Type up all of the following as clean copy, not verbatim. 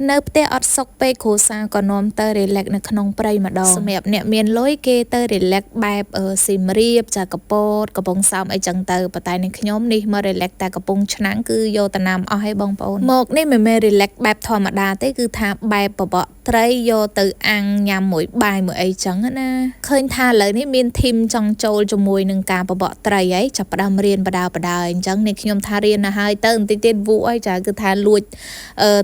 នៅផ្ទះអត់សុកពេកគ្រួសារក៏នាំទៅ relax នៅក្នុងព្រៃម្ដងសម្រាប់អ្នកមានលុយគេទៅ relax បែបស៊ីមរៀបចាកពតកំពង់សោមអីចឹងទៅប៉ុន្តែនឹងខ្ញុំនេះមក relax តែកំពង់ឆ្នាំងគឺយកតំណាំអស់ឲ្យបងប្អូនមកនេះមិនមែន relax បែបធម្មតាទេគឺថាបែបបបកត្រីយកទៅអាំងញ៉ាំមួយបាយមួយអីចឹងណាឃើញថាឥឡូវនេះមានធីមចង់ចូលជាមួយនឹងការបបកត្រីហីចាប់ផ្ដើមរៀនបដាអញ្ចឹងនេះខ្ញុំថារៀនទៅហើយទៅបន្តិចទៀតវូអីចាគឺថាលួច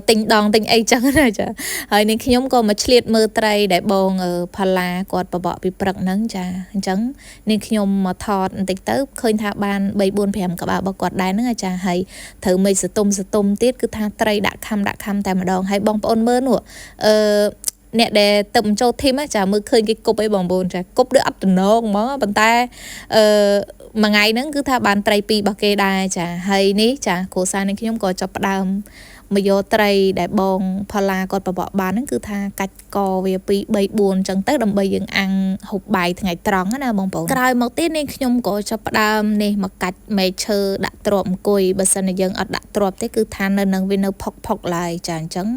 ទិញដងទិញអីចឹងណាចាហើយនេះខ្ញុំក៏មកឆ្លៀតមើលត្រីដែលបងផាឡាគាត់បបកពីព្រឹកហ្នឹងចាអញ្ចឹងនេះខ្ញុំមកថតបន្តិចទៅឃើញថាបាន3 4 5ក្បាលរបស់គាត់ដែរហ្នឹងអាចាហើយត្រូវមេឃសតុំទៀតគឺថាត្រីដាក់ខំតែម្ដងហើយបងប្អូនមើលនោះអ្នកដែលទៅចូលធីមចាមើលឃើញគេគប់អីបងប្អូនចាគប់ដូចអត់តំណងហ្មងប៉ុន្តែមួយថ្ងៃហ្នឹងគឺថាបានត្រី2របស់គេដែរចាហើយនេះចាគ្រួសារនេះខ្ញុំក៏ចាប់ផ្ដើមមកយកត្រីដែលបងផាឡាគាត់បបកបានហ្នឹងគឺថាកាច់កវា2 3 4ចឹងទៅដើម្បីយើងអាំងហូបបាយថ្ងៃត្រង់ណាបងប្អូនក្រោយមកទៀតនេះខ្ញុំក៏ចាប់ផ្ដើមនេះមកកាច់មែកឈើដាក់ទ្រាប់អង្គុយបើសិនជាយើងអត់ដាក់ទ្រាប់ទេគឺថានៅនឹងវានៅផុកឡើយចាអញ្ចឹង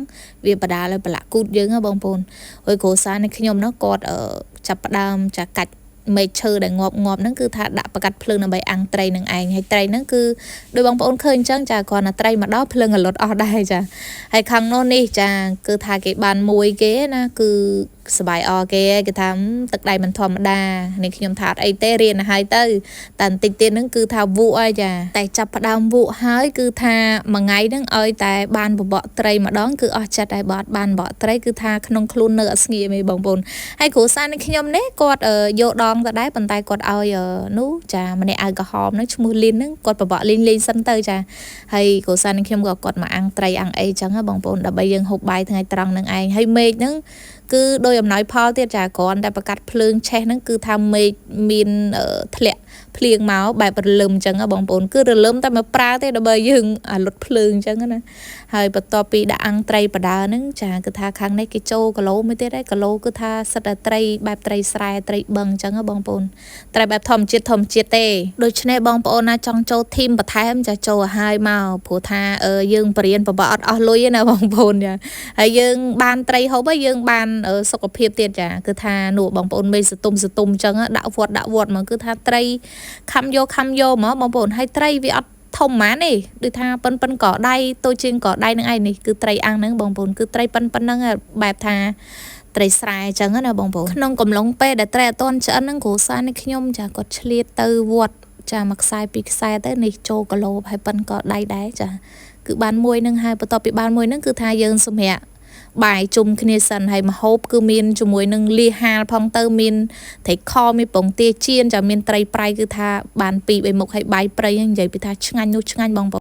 វាបដាឲ្យប្រឡាក់គូតយើងណាបងប្អូនហើយគ្រួសារនេះខ្ញុំនោះគាត់ចាប់ផ្ដើមចាកាច់មេឃឈើដែលងាប់ហ្នឹងគឺថាដាក់បកាត់ភ្លើងដើម្បីអាំងត្រីនឹងឯងហើយត្រីហ្នឹងគឺដោយបងប្អូនឃើញអញ្ចឹងចាគ្រាន់តែត្រីមកដល់ភ្លើងរលត់អស់ដែរចាហើយខាងនោះនេះចាគឺថាគេបានមួយគេណាគឺសបាយអគេគេថាទឹកដៃមិនធម្មតានេះខ្ញុំថាអត់អីទេរៀនហើយទៅតែបន្តិចទៀតហ្នឹងគឺថាវក់ហើយចាតែចាប់ផ្ដើមវក់ហើយគឺថាមួយថ្ងៃហ្នឹងឲ្យតែបានបបកត្រីម្ដងគឺអស់ចិត្តហើយបើអត់បានបបកត្រីគឺថាក្នុងខ្លួននៅអត់ស្ងៀមទេបងប្អូនហើយគ្រូសាស្ត្រនេះខ្ញុំនេះគាត់យកដងទៅដែរប៉ុន្តែគាត់ឲ្យនោះចាម្នាក់ឲ្យក្រហមហ្នឹងឈ្មោះលីនហ្នឹងគាត់បបកលេងសិនទៅចាហើយគ្រូសាស្ត្រនេះខ្ញុំក៏គាត់មកអាំងត្រីអាំងអីចឹងបងប្អូនដើម្បីយើងហូបបាយថ្ងៃត្រង់ហ្នឹងឯងហើយមេឃហ្នឹងគឺដោយអំណោយផលទៀតចាគ្រាន់តែប្រកាត់ភ្លើងឆេះហ្នឹងគឺថាមេឃមានធ្លាក់ភ្លៀងមកបែបរលឹមអញ្ចឹងបងប្អូនគឺរលឹមតែមកប្រើទេដើម្បីយើងលុតភ្លើងអញ្ចឹងណាហើយបន្ទាប់ពីដាក់អាំងត្រីបដាហ្នឹងចាគឺថាខាងនេះគេចូលគីឡូមួយទៀតហើយគីឡូគឺថាសិតតែត្រីបែបត្រីស្រែត្រីបឹងអញ្ចឹងបងប្អូនត្រីបែបធម្មជាតិទេដូច្នេះបងប្អូនណាចង់ចូលធីមបន្ថែមចាចូលឲ្យហើយមកព្រោះថាយើងបរៀនបបអត់អស់លុយទេណាបងប្អូនចាហើយយើងបានត្រីហូបហើយយើងបានសុខភាពទៀតចាគឺថានោះបងប្អូនមេសតុំអញ្ចឹងដាក់វត្តមកគឺថាត្រីខំយកមកបងប្អូនហើយត្រីវាអត់ធំហ្មងទេដូចថាប៉ិនក៏ដៃតូចជាងក៏ដៃនឹងឯងនេះគឺត្រីអាំងហ្នឹងបងប្អូនគឺត្រីប៉ិនហ្នឹងបែបថាត្រីស្រែអញ្ចឹងណាបងប្អូនក្នុងកំឡុងពេលដែលត្រីអត់ទាន់ឆ្អិនហ្នឹងគ្រូសាស្ត្រនេះខ្ញុំចាគាត់ឆ្លៀតទៅវត្តចាមួយខ្សែពីរខ្សែទៅនេះចូលគីឡូហើយប៉ិនក៏ដៃដែរចាគឺបានមួយហ្នឹងហើយបន្ទាប់ពីបានមួយហ្នឹងគឺថាយើងសម្រាប់បាយជុំគ្នាសិនហើយម្ហូបគឺមានជាមួយនឹងលាហាលផងទៅមានត្រីខមានពងទាចៀនចាមានត្រីប្រៃគឺថាបាន2 3មុខហើយបាយព្រៃហ្នឹងនិយាយពីថាឆ្ងាញ់នោះឆ្ងាញ់បងប្អូន